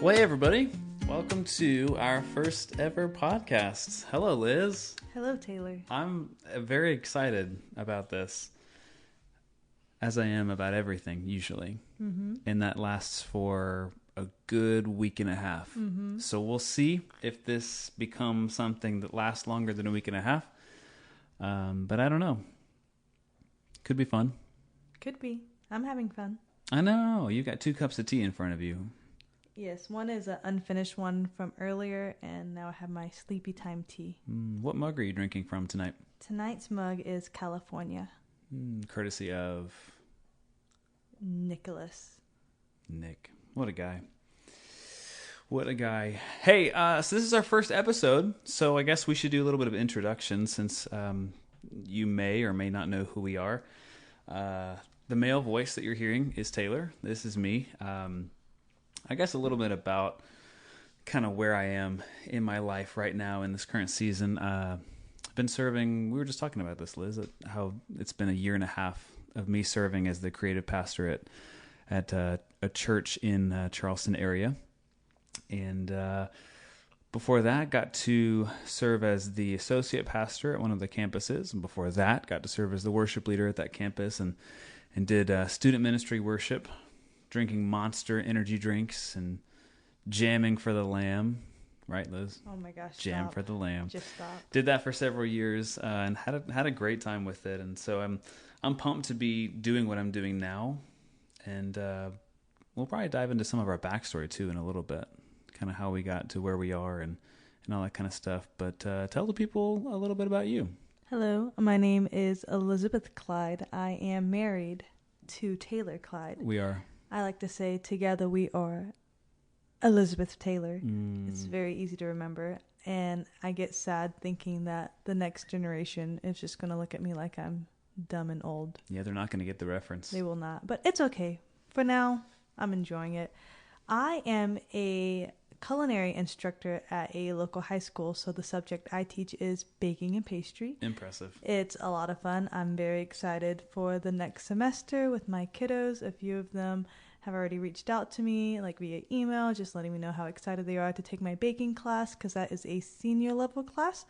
Well, hey everybody, welcome to our first ever podcast. Hello, Liz. Hello, Taylor. I'm very excited about this, as I am about everything usually, and that lasts for a good week and a half. So we'll see if this becomes something that lasts longer than a week and a half, but I don't know. Could be fun. Could be. I'm having fun. I know, you got 2 cups of tea in front of you. Yes, one is an unfinished one from earlier, and now I have my sleepy time tea. What mug are you drinking from tonight? Tonight's mug is California. Courtesy of Nicholas. Nick. What a guy. What a guy. Hey, so this is our first episode, so I guess we should do a little bit of introduction since you may or may not know who we are. The male voice that you're hearing is Taylor. This is me. I guess a little bit about kind of where I am in my life right now in this current season. I've been serving, we were just talking about this, Liz, how it's been a year and a half of me serving as the creative pastor at a church in Charleston area. And before that, got to serve as the associate pastor at one of the campuses. And before that, got to serve as the worship leader at that campus and did student ministry worship, drinking Monster energy drinks and jamming for the Lamb. Right, Liz? Oh my gosh. Jam stop. for the Lamb. Just stop. Did that for several years and had a great time with it. And so I'm pumped to be doing what I'm doing now. And we'll probably dive into some of our backstory too in a little bit, kind of how we got to where we are and all that kind of stuff. But tell the people a little bit about you. Hello, my name is Elizabeth Clyde. I am married to Taylor Clyde. We are. I like to say together we are Elizabeth Taylor. It's very easy to remember. And I get sad thinking that the next generation is just going to look at me like I'm dumb and old. Yeah, they're not going to get the reference. They will not. But it's okay. For now, I'm enjoying it. I am a culinary instructor at a local high school. So the subject I teach is baking and pastry. Impressive. It's a lot of fun. I'm very excited for the next semester with my kiddos. A few of them have already reached out to me, like via email, just letting me know how excited they are to take my baking class, because that is a senior level class,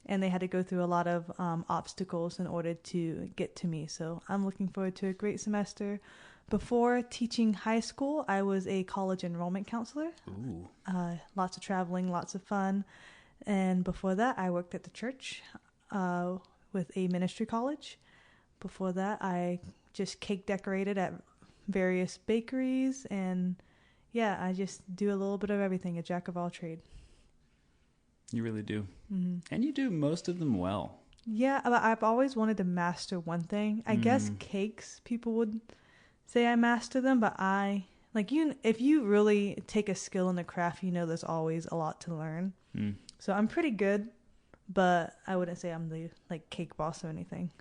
and they had to go through a lot of obstacles in order to get to me. So I'm looking forward to a great semester. Before teaching high school, I was a college enrollment counselor. Ooh. Lots of traveling, lots of fun. And before that, I worked at the church with a ministry college. Before that, I just cake decorated at various bakeries, and yeah, I just do a little bit of everything, a jack of all trade. You really do. And you do most of them well. Yeah, but I've always wanted to master one thing. I guess cakes, people would say I master them, but if you really take a skill in the craft, you know there's always a lot to learn. So I'm pretty good, but I wouldn't say I'm the cake boss or anything.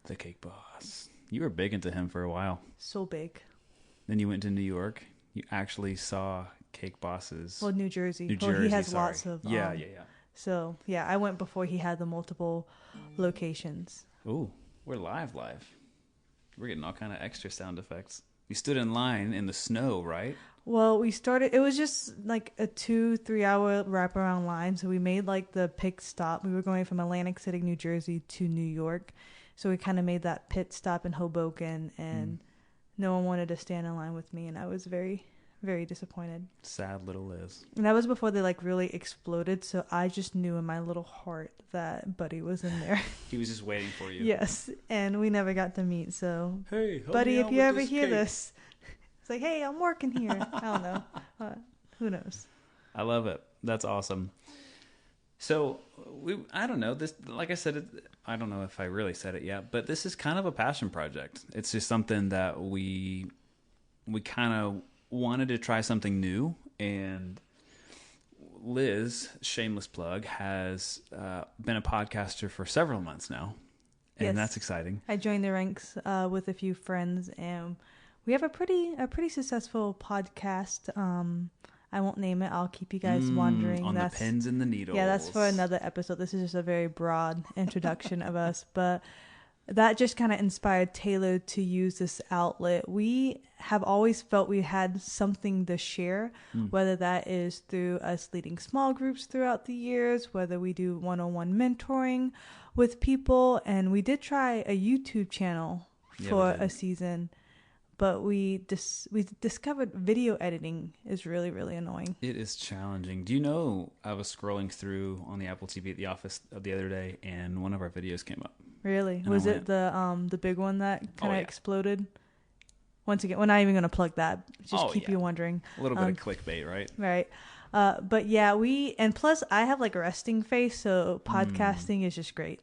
The cake boss. You were big into him for a while. So big. Then you went to New York. You actually saw cake bosses. Well, New Jersey. He has lots of... Yeah. So, yeah, I went before he had the multiple locations. Ooh, we're live. We're getting all kind of extra sound effects. You stood in line in the snow, right? Well, it was just like a 2-3 hour wraparound line. So we made the pit stop. We were going from Atlantic City, New Jersey to New York. So we kind of made that pit stop in Hoboken, and no one wanted to stand in line with me. And I was very, very disappointed. Sad little Liz. And that was before they really exploded. So I just knew in my little heart that Buddy was in there. He was just waiting for you. Yes. And we never got to meet. So, hey, help Buddy, me if out you with ever this hear cake. this, it's like, hey, I'm working here. I don't know. Who knows? I love it. That's awesome. So I don't know this. Like I said, I don't know if I really said it yet, but this is kind of a passion project. It's just something that we kind of wanted to try something new. And Liz, shameless plug, has been a podcaster for several months now, and Yes. that's exciting. I joined the ranks with a few friends, and we have a pretty successful podcast. I won't name it. I'll keep you guys wondering. On the pins and the needles. Yeah, that's for another episode. This is just a very broad introduction of us. But that just kind of inspired Taylor to use this outlet. We have always felt we had something to share, whether that is through us leading small groups throughout the years, whether we do one-on-one mentoring with people. And we did try a YouTube channel for a season, but we discovered video editing is really, really annoying. It is challenging. Do you know, I was scrolling through on the Apple TV at the office the other day, and one of our videos came up. Really? And Was it the big one that kind of exploded? Once again, we're not even going to plug that. Just keep you wondering. A little bit of clickbait, right? Right. But yeah, and plus I have like a resting face, so podcasting is just great.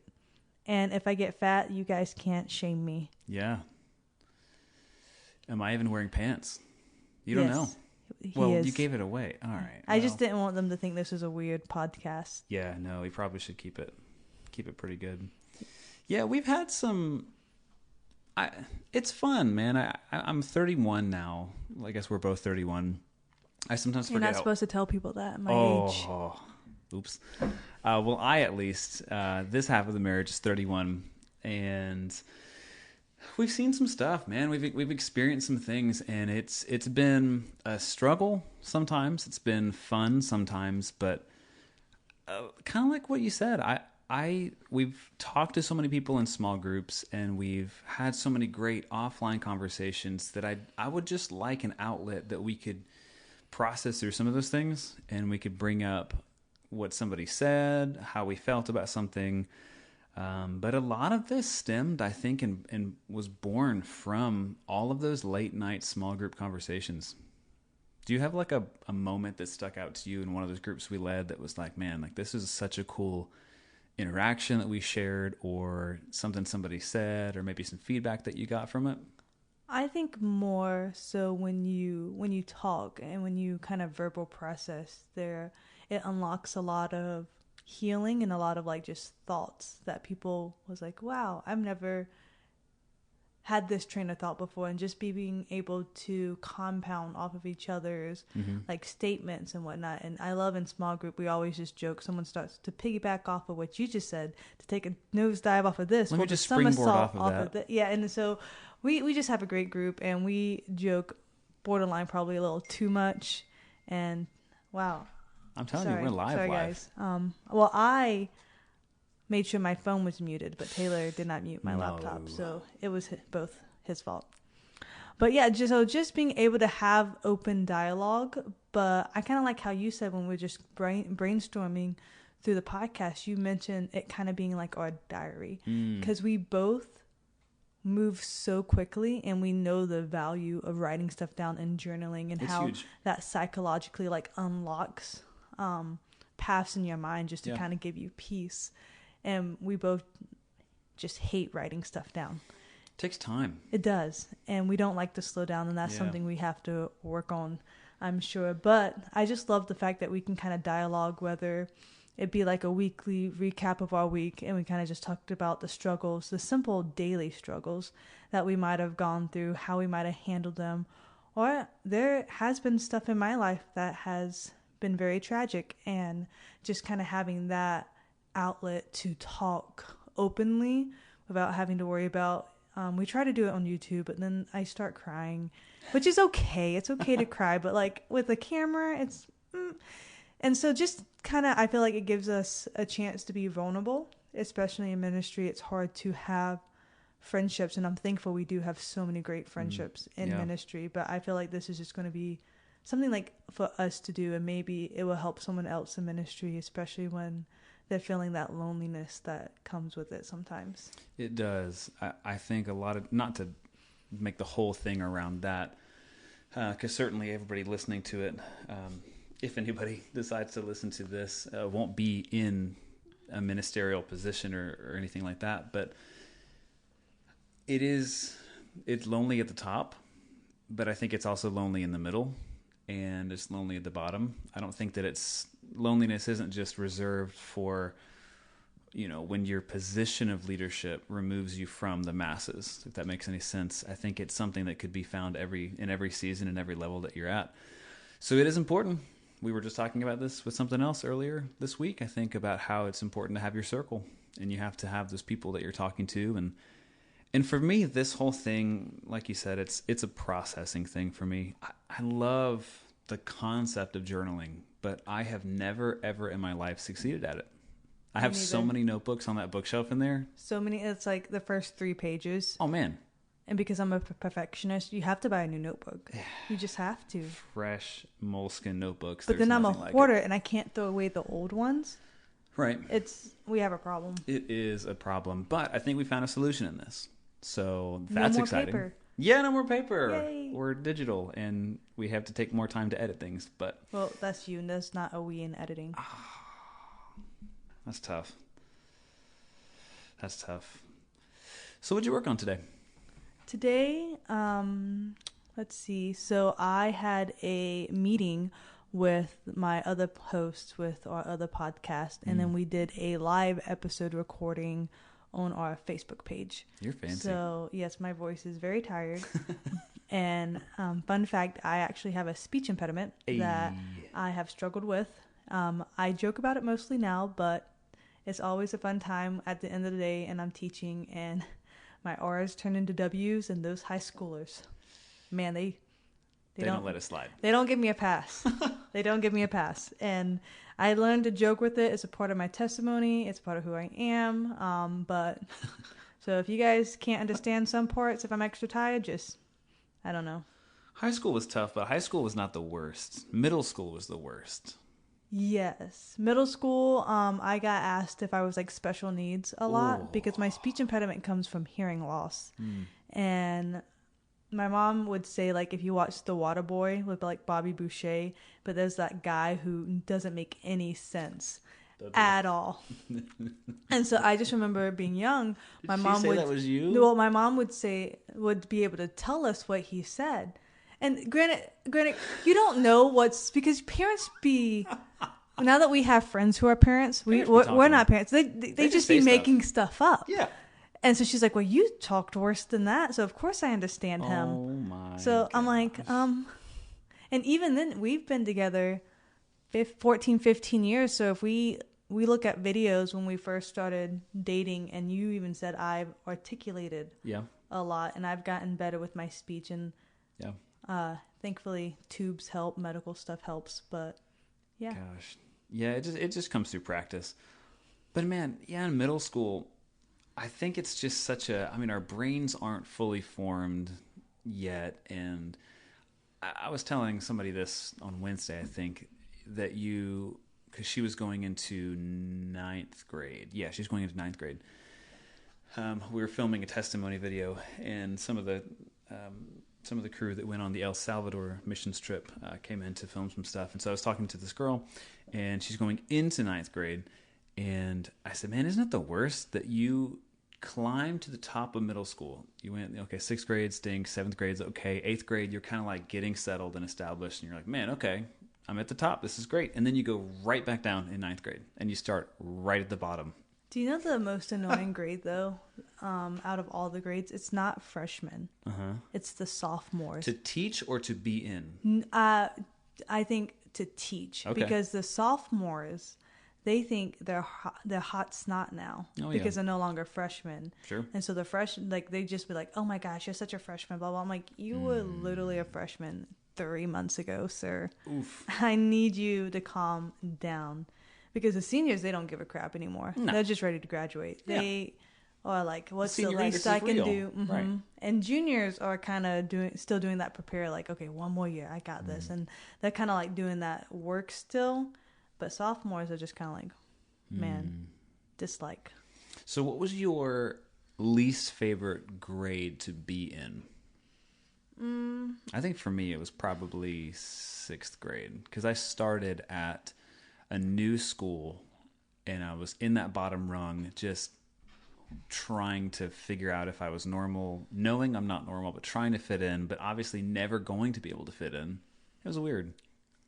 And if I get fat, you guys can't shame me. Yeah. Am I even wearing pants? You don't know. Well, you gave it away. All right. I just didn't want them to think this was a weird podcast. Yeah, no, we probably should keep it pretty good. Yeah, we've had some. It's fun, man. I'm 31 now. I guess we're both 31. I sometimes forget. You're not supposed to tell people that at my age. Oops. Well, I at least this half of the marriage is 31, and we've seen some stuff, man. We've experienced some things, and it's been a struggle sometimes. It's been fun sometimes, but kind of like what you said, we've talked to so many people in small groups, and we've had so many great offline conversations that I would just like an outlet that we could process through some of those things, and we could bring up what somebody said, how we felt about something. But a lot of this stemmed, I think, and was born from all of those late night small group conversations. Do you have like a moment that stuck out to you in one of those groups we led that was like, man, like this is such a cool interaction that we shared, or something somebody said, or maybe some feedback that you got from it? I think more so when you talk and when you kind of verbal process there, it unlocks a lot of healing and a lot of like just thoughts that people was like, wow, I've never had this train of thought before, and just being able to compound off of each other's like statements and whatnot. And I love in small group, we always just joke, someone starts to piggyback off of what you just said, to take a nosedive off of this. Let me just springboard off of that. Yeah, and so we just have a great group, and we joke borderline probably a little too much. And wow. I'm telling you, we're live. Guys. Well, I made sure my phone was muted, but Taylor did not mute my laptop, so it was both his fault. But yeah, just being able to have open dialogue. But I kind of like how you said when we were just brainstorming through the podcast, you mentioned it kind of being like our diary, because we both move so quickly, and we know the value of writing stuff down and journaling, and how that psychologically like unlocks paths in your mind just to kind of give you peace. And we both just hate writing stuff down. It takes time. It does. And we don't like to slow down, and that's something we have to work on, I'm sure. But I just love the fact that we can kind of dialogue, whether it be like a weekly recap of our week, and we kind of just talked about the struggles, the simple daily struggles that we might have gone through, how we might have handled them. Or there has been stuff in my life that has been very tragic, and just kind of having that outlet to talk openly without having to worry about we try to do it on YouTube, but then I start crying, which is okay. It's okay to cry, but like with a camera, it's and so just kind of I feel like it gives us a chance to be vulnerable, especially in ministry. It's hard to have friendships, and I'm thankful we do have so many great friendships in ministry, but I feel like this is just going to be something like for us to do, and maybe it will help someone else in ministry, especially when they're feeling that loneliness that comes with it sometimes. It does. I think a lot of, not to make the whole thing around that, because certainly everybody listening to it, if anybody decides to listen to this, won't be in a ministerial position or anything like that, but it's lonely at the top, but I think it's also lonely in the middle, and it's lonely at the bottom. I don't think that loneliness isn't just reserved for, when your position of leadership removes you from the masses, if that makes any sense. I think it's something that could be found in every season and every level that you're at. So it is important. We were just talking about this with something else earlier this week, I think, about how it's important to have your circle, and you have to have those people that you're talking to, and And for me, this whole thing, like you said, it's a processing thing for me. I love the concept of journaling, but I have never, ever in my life succeeded at it. I have so many notebooks on that bookshelf in there. So many, it's like the first 3 pages. Oh, man. And because I'm a perfectionist, you have to buy a new notebook. You just have to. Fresh moleskin notebooks. But then I'm a hoarder and I can't throw away the old ones. Right. We have a problem. It is a problem. But I think we found a solution in this. So that's no more exciting. Paper. Yeah, no more paper. Yay. We're digital and we have to take more time to edit things. But well, that's you, and that's not a we in editing. That's tough. That's tough. So what'd you work on today? Today, let's see. So I had a meeting with my other hosts with our other podcast, and then we did a live episode recording on our Facebook page. You're fancy. So yes, my voice is very tired. And fun fact, I actually have a speech impediment that I have struggled with. I joke about it mostly now, but it's always a fun time at the end of the day, and I'm teaching, and my R's turn into W's, and those high schoolers, man, they don't let it slide. They don't give me a pass. They don't give me a pass. And I learned to joke with it. It's a part of my testimony. It's part of who I am. But so if you guys can't understand some parts, if I'm extra tired, just, I don't know. High school was tough, but high school was not the worst. Middle school was the worst. Yes. Middle school, I got asked if I was like special needs a lot because my speech impediment comes from hearing loss. And my mom would say, like, if you watch The Waterboy with like Bobby Boucher, but there's that guy who doesn't make any sense at all. And so I just remember being young. My mom would say that was you? Well, my mom would be able to tell us what he said. And granted, you don't know because parents be. Now that we have friends who are parents, we're not parents. They just be making stuff up. Yeah. And so she's like, well, you talked worse than that. So of course I understand him. Oh my. So gosh. I'm like, and even then we've been together 14, 15 years. So if we look at videos when we first started dating, and you even said I've articulated a lot, and I've gotten better with my speech, and thankfully tubes help, medical stuff helps, but yeah. Gosh. Yeah, it just comes through practice. But man, in middle school, I think it's just our brains aren't fully formed yet. And I was telling somebody this on Wednesday, I think, that because she was going into 9th grade. Yeah, she's going into 9th grade. We were filming a testimony video, and some of the crew that went on the El Salvador missions trip came in to film some stuff. And so I was talking to this girl, and she's going into 9th grade. And I said, man, isn't it the worst that you climbed to the top of middle school? You went, okay, 6th grade stinks, 7th grade's okay, 8th grade, you're kind of like getting settled and established. And you're like, man, okay, I'm at the top. This is great. And then you go right back down in 9th grade, and you start right at the bottom. Do you know the most annoying grade, though, out of all the grades? It's not freshmen. It's the sophomores. To teach or to be in? I think to teach. Okay. Because the sophomores, they think they're hot snot now because they're no longer freshmen. Sure. And so the freshmen, like, they just be like, oh my gosh, you're such a freshman, blah, blah. I'm like, you were literally a freshman 3 months ago, sir. Oof. I need you to calm down. Because the seniors, they don't give a crap anymore. No. They're just ready to graduate. They are like, what's the least I can do? Mm-hmm. Right. And juniors are kind of still doing that prepare, like, okay, one more year, I got this. And they're kind of like doing that work still. But sophomores are just kind of like, man, dislike. So what was your least favorite grade to be in? I think for me, it was probably 6th grade. Because I started at a new school, and I was in that bottom rung, just trying to figure out if I was normal, knowing I'm not normal, but trying to fit in, but obviously never going to be able to fit in. It was weird.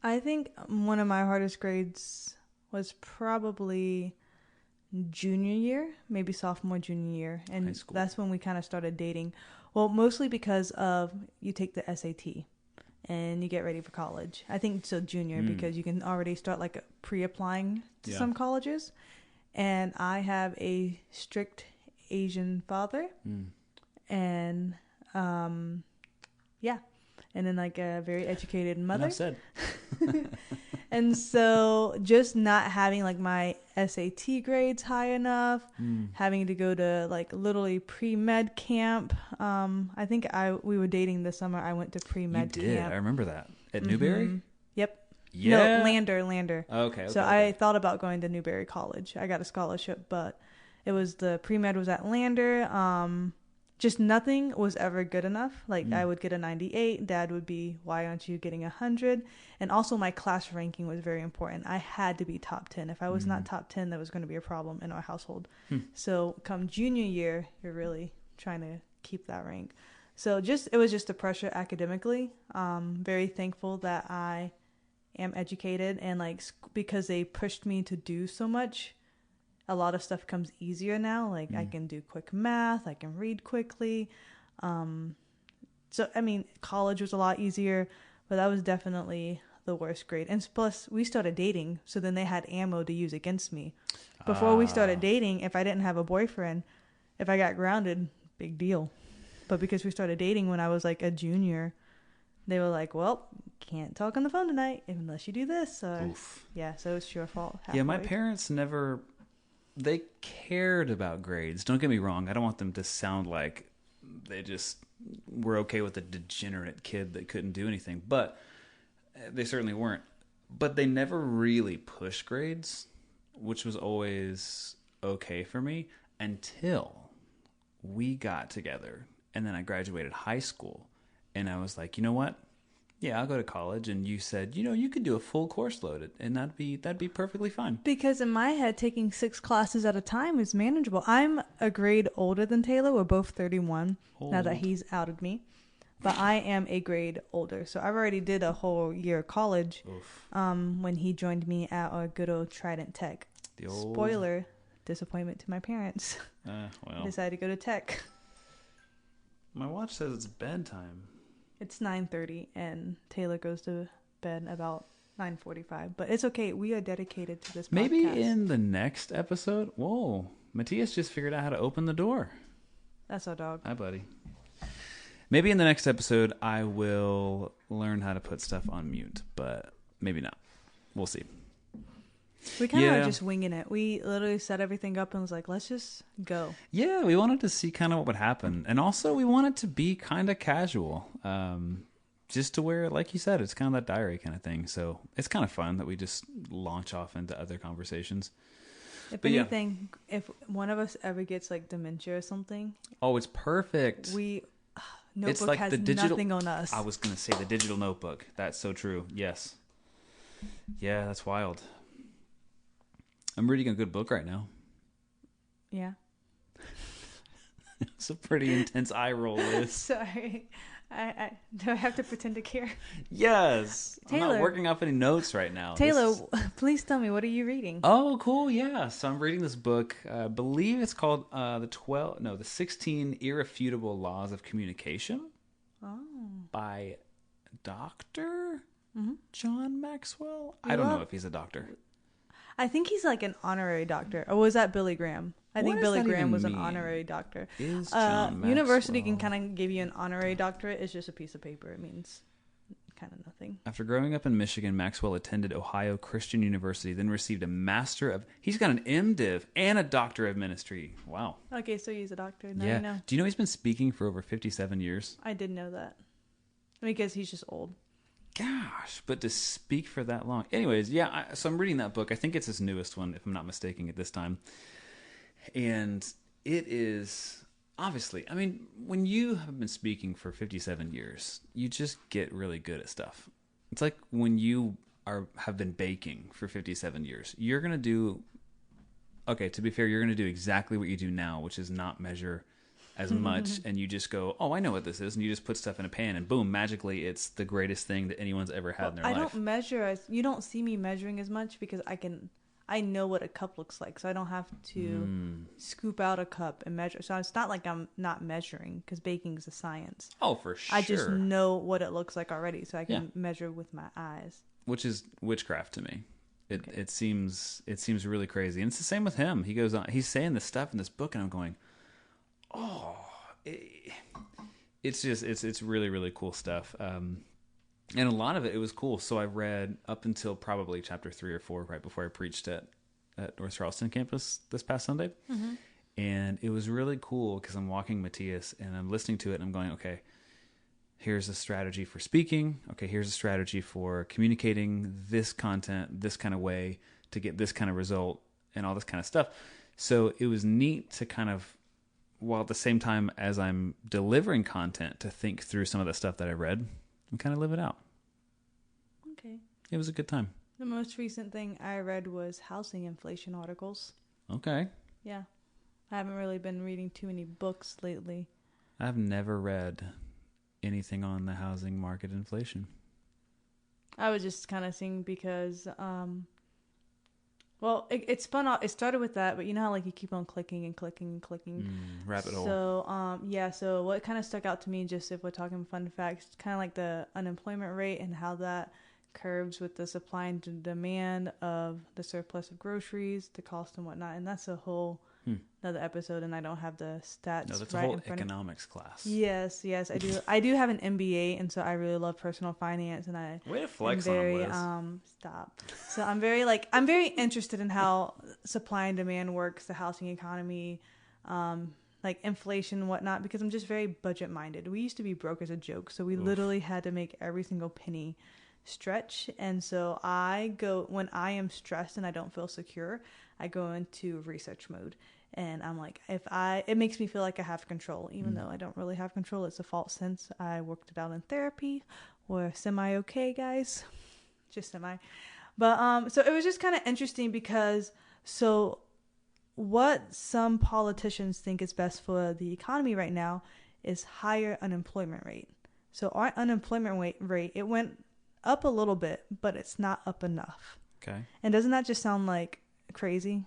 I think one of my hardest grades was probably junior year, maybe sophomore, junior year. And that's when we kind of started dating. Well, mostly because of you take the SAT. And you get ready for college. I think so junior because you can already start like pre-applying to some colleges. And I have a strict Asian father. and yeah, and then like a very educated mother. Enough said. And so just not having like my SAT grades high enough, having to go to like literally pre-med camp. I think we were dating this summer. I went to pre-med camp. You did. I remember that. At Newberry? Yep. Yeah. No, Lander. Okay. So I thought about going to Newberry College. I got a scholarship, but it was the pre-med was at Lander. Just nothing was ever good enough. Like I would get a 98. Dad would be, why aren't you getting 100? And also my class ranking was very important. I had to be top 10. If I was not top 10, that was going to be a problem in our household. So come junior year, you're really trying to keep that rank. So it was just a pressure academically. Very thankful that I am educated, and like because they pushed me to do so much, a lot of stuff comes easier now. Like I can do quick math, I can read quickly. So I mean, college was a lot easier, but that was definitely the worst grade. And plus, we started dating, so then they had ammo to use against me. Before we started dating, if I didn't have a boyfriend, if I got grounded, big deal. But because we started dating when I was like a junior, they were like, well, can't talk on the phone tonight unless you do this. Yeah, so it's your fault. Halfway. Yeah, my parents never... They cared about grades. Don't get me wrong. I don't want them to sound like they just were okay with a degenerate kid that couldn't do anything. But they certainly weren't. But they never really pushed grades, which was always okay for me until we got together. And then I graduated high school. And I was like, you know what? Yeah, I'll go to college. And you said, you could do a full course load, and that'd be perfectly fine. Because in my head, taking 6 classes at a time is manageable. I'm a grade older than Taylor. We're both 31 now that he's outed me. But I am a grade older. So I've already did a whole year of college when he joined me at our good old Trident Tech. Spoiler, disappointment to my parents. Well. Decided to go to Tech. My watch says it's bedtime. It's 9:30 and Taylor goes to bed about 9:45. But it's okay. We are dedicated to this podcast. Maybe in the next episode. Whoa. Matthias just figured out how to open the door. That's our dog. Hi, buddy. Maybe in the next episode, I will learn how to put stuff on mute. But maybe not. We'll see. We kind of are just winging it. We literally set everything up and was like, let's just go. Yeah, we wanted to see kind of what would happen. And also, we wanted to be kind of casual. Just to where, like you said, it's kind of that diary kind of thing. So it's kind of fun that we just launch off into other conversations. If anything, if one of us ever gets like dementia or something. Oh, it's perfect. Notebook it's like has the digital, nothing on us. I was going to say the digital notebook. That's so true. Yes. Yeah, that's wild. I'm reading a good book right now. Yeah. It's a pretty intense eye roll, Liz. Sorry. Do I have to pretend to care? Yes. Taylor, I'm not working off any notes right now. Taylor, please tell me, what are you reading? Oh, cool. Yeah. So I'm reading this book. I believe it's called the 16 Irrefutable Laws of Communication. Oh. By Dr. John Maxwell. I don't know if he's a doctor. I think he's like an honorary doctor. Or was that Billy Graham? I think Billy Graham was an honorary doctor. Is John Maxwell. University can kind of give you an honorary doctorate. It's just a piece of paper. It means kind of nothing. After growing up in Michigan, Maxwell attended Ohio Christian University, then received a master of... He's got an MDiv and a doctor of ministry. Wow. Okay, so he's a doctor. Now yeah. you know. Do you know he's been speaking for over 57 years? I did know that. Because he's just old. Gosh, but to speak for that long. Anyways, yeah, so I'm reading that book. I think it's his newest one, if I'm not mistaken, at this time. And it is, obviously, I mean, when you have been speaking for 57 years, you just get really good at stuff. It's like when you have been baking for 57 years. You're going to do, okay, to be fair, you're going to do exactly what you do now, which is not measure as much, and you just go, oh, I know what this is, and you just put stuff in a pan, and boom, magically, it's the greatest thing that anyone's ever had in their life. I don't measure you don't see me measuring as much because I know what a cup looks like, so I don't have to scoop out a cup and measure. So it's not like I'm not measuring, because baking is a science. Oh, for sure. I just know what it looks like already, so I can measure with my eyes. Which is witchcraft to me. It seems really crazy, and it's the same with him. He goes on. He's saying this stuff in this book, and I'm going, oh, it's really, really cool stuff. And a lot of it was cool. So I read up until probably chapter 3 or 4 right before I preached at North Charleston campus this past Sunday. Mm-hmm. And it was really cool because I'm walking Matthias and I'm listening to it and I'm going, okay, here's a strategy for speaking. Okay, here's a strategy for communicating this content this kind of way to get this kind of result and all this kind of stuff. So it was neat to kind of, while at the same time as I'm delivering content, to think through some of the stuff that I read and kind of live it out. Okay. It was a good time. The most recent thing I read was housing inflation articles. Okay. Yeah. I haven't really been reading too many books lately. I've never read anything on the housing market inflation. I was just kind of seeing because, well, it spun off. It started with that, but you know how like you keep on clicking and clicking and clicking. Rabbit hole. So, yeah. So what kind of stuck out to me, just if we're talking fun facts, kind of like the unemployment rate and how that curves with the supply and demand of the surplus of groceries, the cost and whatnot. And that's a whole another episode, and I don't have the stats. No, that's right a whole in front economics class. Yes, I do. I do have an MBA, and so I really love personal finance, and I way to flex am very on Liz. Stop. So I'm very interested in how supply and demand works, the housing economy, like inflation and whatnot, because I'm just very budget minded. We used to be broke as a joke, so we literally had to make every single penny stretch. And so when I am stressed and I don't feel secure, I go into research mode. And I'm like, it makes me feel like I have control, even though I don't really have control. It's a false sense. I worked it out in therapy. We're semi-okay, guys. Just semi. But, so it was just kind of interesting because, so what some politicians think is best for the economy right now is higher unemployment rate. So our unemployment rate, it went up a little bit, but it's not up enough. Okay. And doesn't that just sound like crazy?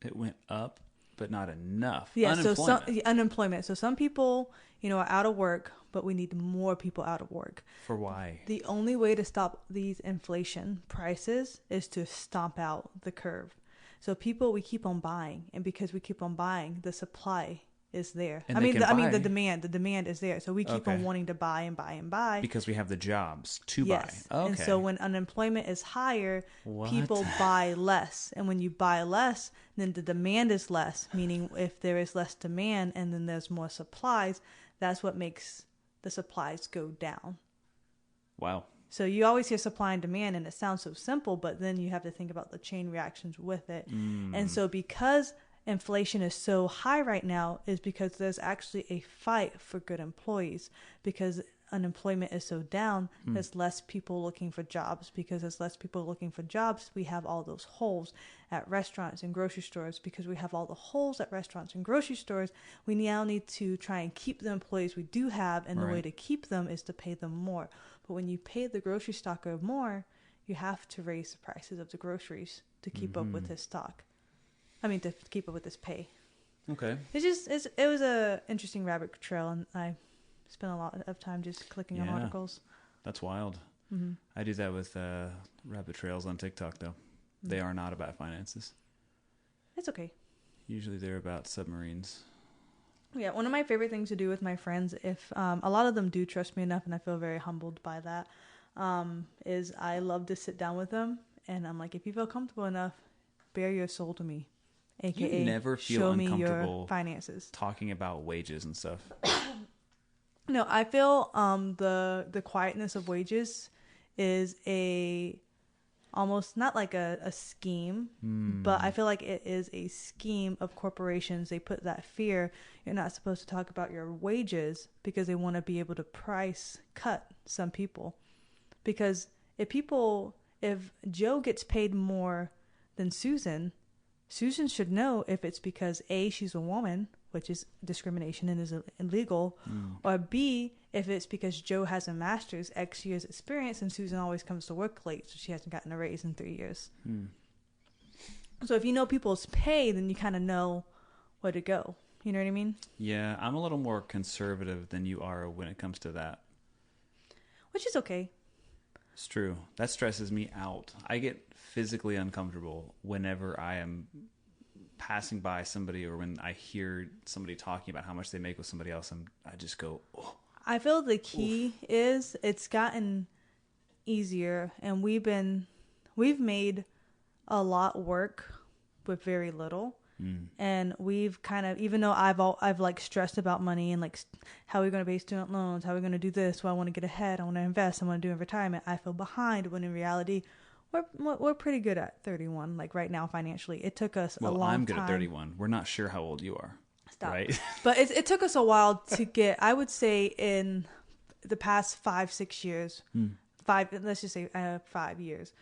It went up, but not enough. Yeah, Unemployment. Unemployment. So some people, are out of work, but we need more people out of work. For why? The only way to stop these inflation prices is to stomp out the curve. So we keep on buying, and because we keep on buying, the supply is there. And the demand is there. So we keep on wanting to buy and buy and buy because we have the jobs to yes. buy. Okay. And so when unemployment is higher, people buy less. And when you buy less, then the demand is less, meaning if there is less demand and then there's more supplies, that's what makes the supplies go down. Wow. So you always hear supply and demand, and it sounds so simple, but then you have to think about the chain reactions with it. And so because inflation is so high right now is because there's actually a fight for good employees. Because unemployment is so down, there's less people looking for jobs. Because there's less people looking for jobs, we have all those holes at restaurants and grocery stores. Because we have all the holes at restaurants and grocery stores, we now need to try and keep the employees we do have, and the way to keep them is to pay them more. But when you pay the grocery stocker more, you have to raise the prices of the groceries to keep up with his stock. To keep up with this pay. Okay. It was a interesting rabbit trail, and I spent a lot of time just clicking on articles. That's wild. Mm-hmm. I do that with rabbit trails on TikTok, though. Mm-hmm. They are not about finances. It's okay. Usually they're about submarines. Yeah, one of my favorite things to do with my friends, if a lot of them do trust me enough, and I feel very humbled by that, is I love to sit down with them, and I'm like, if you feel comfortable enough, bare your soul to me. AKA, you never feel show uncomfortable me your finances. Talking about wages and stuff. No, I feel the quietness of wages is almost not like a scheme, but I feel like it is a scheme of corporations. They put that fear. You're not supposed to talk about your wages because they want to be able to price cut some people. Because if Joe gets paid more than Susan should know if it's because A, she's a woman, which is discrimination and is illegal, or B, if it's because Joe has a master's, X years experience, and Susan always comes to work late, so she hasn't gotten a raise in 3 years. So if you know people's pay, then you kind of know where to go. You know what I mean? Yeah, I'm a little more conservative than you are when it comes to that. Which is okay. It's true. That stresses me out. I get physically uncomfortable whenever I am passing by somebody or when I hear somebody talking about how much they make with somebody else, I just go, oh. I feel the key is it's gotten easier, and we've made a lot work with very little. And we've kind of, even though I've like stressed about money and like how are we going to pay student loans, how are we going to do this, well, I want to get ahead, I want to invest, I want to do in retirement, I feel behind, when in reality we're pretty good at 31, like right now financially. It took us a long time. Well, I'm good at 31. We're not sure how old you are. Stop. Right? But it took us a while to get, I would say in the past 5-6 years, let's just say 5 years,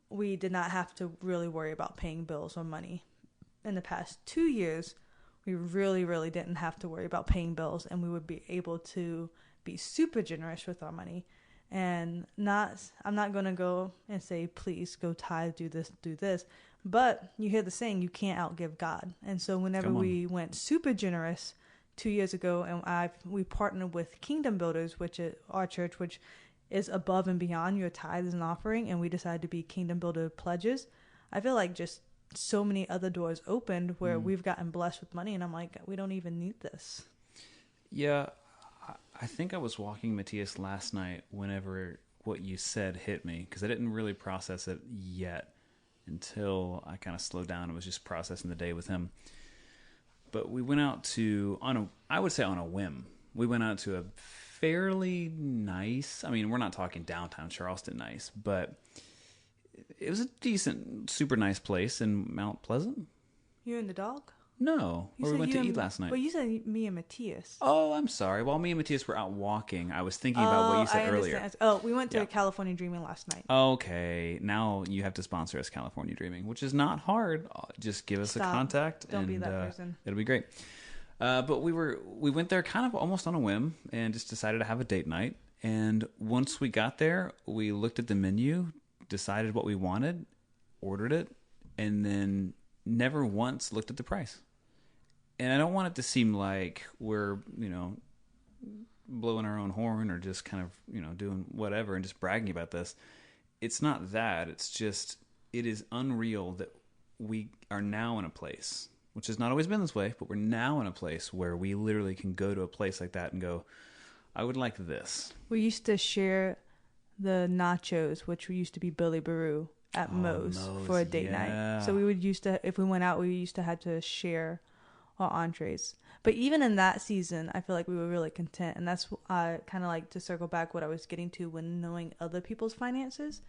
we did not have to really worry about paying bills or money. In the past 2 years, we really, really didn't have to worry about paying bills, and we would be able to be super generous with our money. And I'm not going to go and say, please go tithe, do this. But you hear the saying, you can't outgive God. And so whenever we went super generous 2 years ago, and we partnered with Kingdom Builders, which is our church, which is above and beyond your tithes and offering, and we decided to be Kingdom Builder pledges. I feel like just so many other doors opened where we've gotten blessed with money, and I'm like, we don't even need this. Yeah, I think I was walking Matthias last night whenever what you said hit me, because I didn't really process it yet until I kind of slowed down and was just processing the day with him. But we went out to, I would say on a whim, we went out to a fairly nice, I mean, we're not talking downtown Charleston nice, but it was a decent, super nice place in Mount Pleasant. You and the dog? No, where we went to eat last night. Well, you said me and Matthias. Oh, I'm sorry. While me and Matthias were out walking, I was thinking about what you said earlier. Oh, we went to California Dreaming last night. Okay, now you have to sponsor us California Dreaming, which is not hard. Just give us a contact. Don't be that person. It'll be great. But we went there kind of almost on a whim and just decided to have a date night. And once we got there, we looked at the menu, decided what we wanted, ordered it, and then never once looked at the price. And I don't want it to seem like we're, blowing our own horn or just kind of, doing whatever and just bragging about this. It's not that. It's just, it is unreal that we are now in a place, which has not always been this way, but we're now in a place where we literally can go to a place like that and go, I would like this. We used to share the nachos, which used to be Billy Baru at Moe's for a date night. So if we went out, we used to have to share our entrees. But even in that season, I feel like we were really content. And that's kind of like to circle back what I was getting to when knowing other people's finances.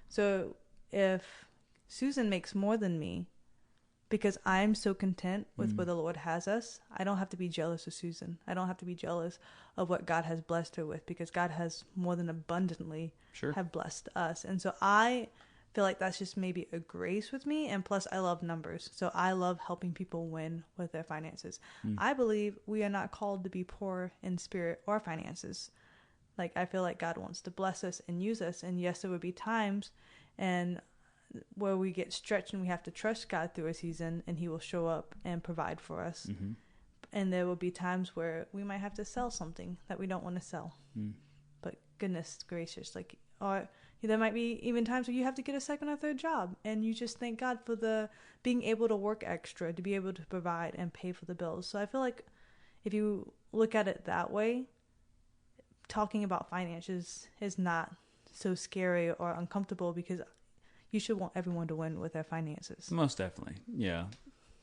So if Susan makes more than me, because I'm so content with where the Lord has us, I don't have to be jealous of Susan. I don't have to be jealous of what God has blessed her with, because God has more than abundantly have blessed us. And so I feel like that's just maybe a grace with me. And plus, I love numbers. So I love helping people win with their finances. I believe we are not called to be poor in spirit or finances. Like, I feel like God wants to bless us and use us. And yes, there would be times where we get stretched and we have to trust God through a season, and He will show up and provide for us. And there will be times where we might have to sell something that we don't want to sell. But goodness gracious, or there might be even times where you have to get a second or third job, and you just thank God for the being able to work extra to be able to provide and pay for the bills. So I feel like if you look at it that way, talking about finances is not so scary or uncomfortable, because you should want everyone to win with their finances. Most definitely. Yeah.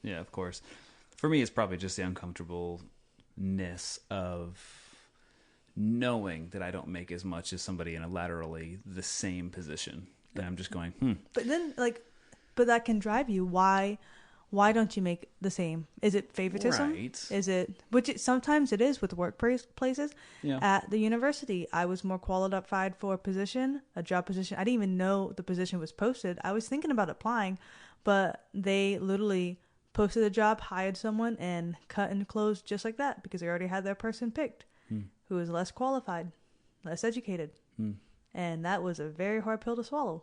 Yeah, of course. For me, it's probably just the uncomfortableness of knowing that I don't make as much as somebody in a laterally the same position. And I'm just going, But then, but that can drive you. Why don't you make the same? Is it favoritism? Right. Is it, sometimes it is with workplaces. Yeah. At the university, I was more qualified for a job position. I didn't even know the position was posted. I was thinking about applying, but they literally posted a job, hired someone, and cut and closed just like that, because they already had their person picked who was less qualified, less educated. And that was a very hard pill to swallow.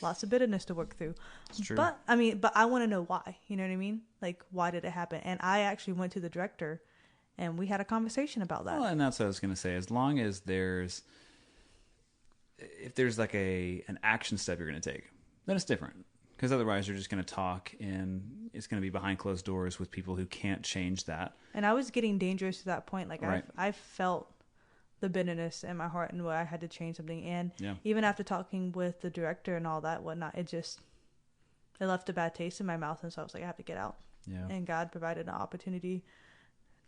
Lots of bitterness to work through. It's true. But I want to know why. You know what I mean? Like, why did it happen? And I actually went to the director, and we had a conversation about that. Well, and that's what I was going to say. As long as if there's like an action step you're going to take, then it's different. Because otherwise you're just going to talk and it's going to be behind closed doors with people who can't change that. And I was getting dangerous to that point. Like Right. I felt the bitterness in my heart and where I had to change something. And Yeah. even after talking with the director and all that whatnot, it left a bad taste in my mouth. And so I was like, I have to get out. Yeah. And God provided an opportunity.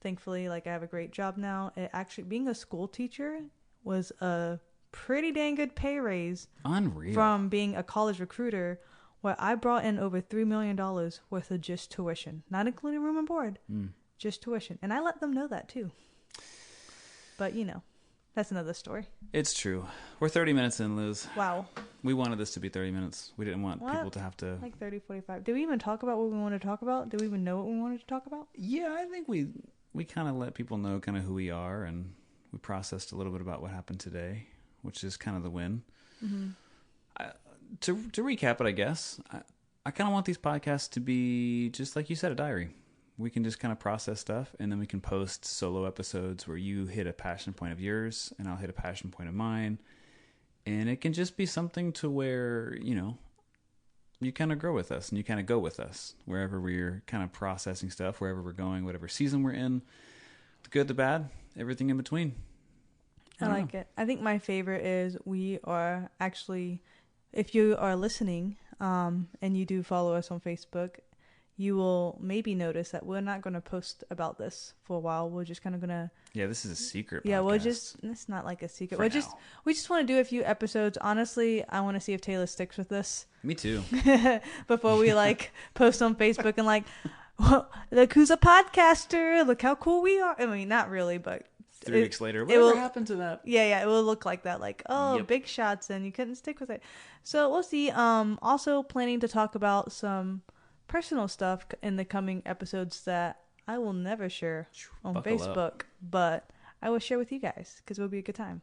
Thankfully, like I have a great job now. It actually, being a school teacher was a pretty dang good pay raise Unreal. from being a college recruiter, where I brought in over $3 million worth of just tuition, not including room and board, just tuition. And I let them know that too. But that's another story. It's true. We're 30 minutes in, Liz. Wow. We wanted this to be 30 minutes. We didn't want people to have to... Like 30, 45. Did we even talk about what we wanted to talk about? Did we even know what we wanted to talk about? Yeah, I think we kind of let people know kind of who we are, and we processed a little bit about what happened today, which is kind of the win. Mm-hmm. To recap it, I guess, I kind of want these podcasts to be, just like you said, a diary. We can just kind of process stuff, and then we can post solo episodes where you hit a passion point of yours, and I'll hit a passion point of mine. And it can just be something to where, you kind of grow with us, and you kind of go with us wherever we're kind of processing stuff, wherever we're going, whatever season we're in, the good, the bad, everything in between. I like it. I think my favorite is we are actually, if you are listening and you do follow us on Facebook, you will maybe notice that we're not going to post about this for a while. We're just kind of going to... Yeah, this is a secret Yeah, podcast. it's not like a secret. For We just want to do a few episodes. Honestly, I want to see if Taylor sticks with this. Me too. Before we post on Facebook and well, look who's a podcaster. Look how cool we are. I mean, not really, but 3 weeks later, whatever happened to that? Yeah, it will look like that. Yep. Big shots, and you couldn't stick with it. So we'll see. Also planning to talk about some personal stuff in the coming episodes that I will never share on Facebook, but I will share with you guys because it will be a good time.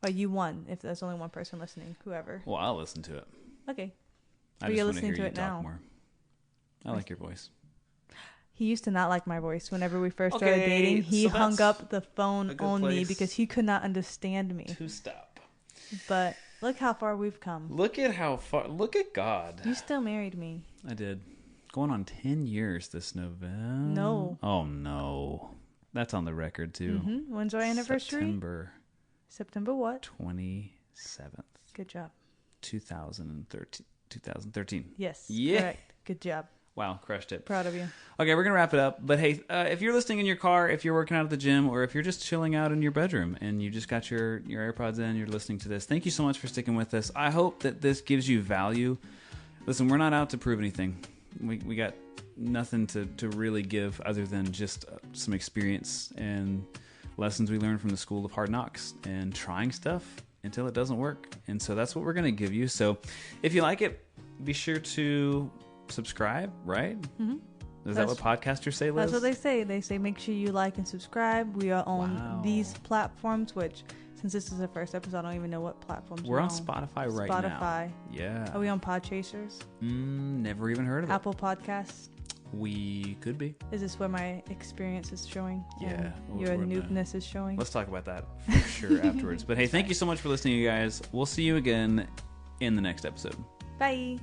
Or you won if there's only one person listening, whoever. Well, I'll listen to it. Okay. I But just you're want to hear listening to you it talk now. more. I like your voice. He used to not like my voice. Whenever we first started dating, he so hung that's up the phone a good on me place because he could not understand me. To stop. But look how far we've come. Look at how far. Look at God. You still married me. I did. Going on 10 years this November. No. Oh, no. That's on the record, too. Mm-hmm. When's our anniversary? September what? 27th. Good job. 2013. Yes. Yeah. Correct. Good job. Wow, crushed it. Proud of you. Okay, we're going to wrap it up. But hey, if you're listening in your car, if you're working out at the gym, or if you're just chilling out in your bedroom and you just got your AirPods in, you're listening to this, thank you so much for sticking with us. I hope that this gives you value. Listen, we're not out to prove anything. We got nothing to really give other than just some experience and lessons we learned from the School of Hard Knocks and trying stuff until it doesn't work. And so that's what we're going to give you. So if you like it, be sure to subscribe, right? Mm-hmm. Is that what podcasters say, Liz? That's what they say. They say make sure you like and subscribe. We are on these platforms, which since this is the first episode, I don't even know what platforms we're on. Spotify right now. Spotify. Yeah. Are we on Podchasers? Never even heard of Apple Podcasts? We could be. Is this where my experience is showing? Yeah. Your noobness is showing? Let's talk about that for sure afterwards. But hey, thank you so much for listening, you guys. We'll see you again in the next episode. Bye.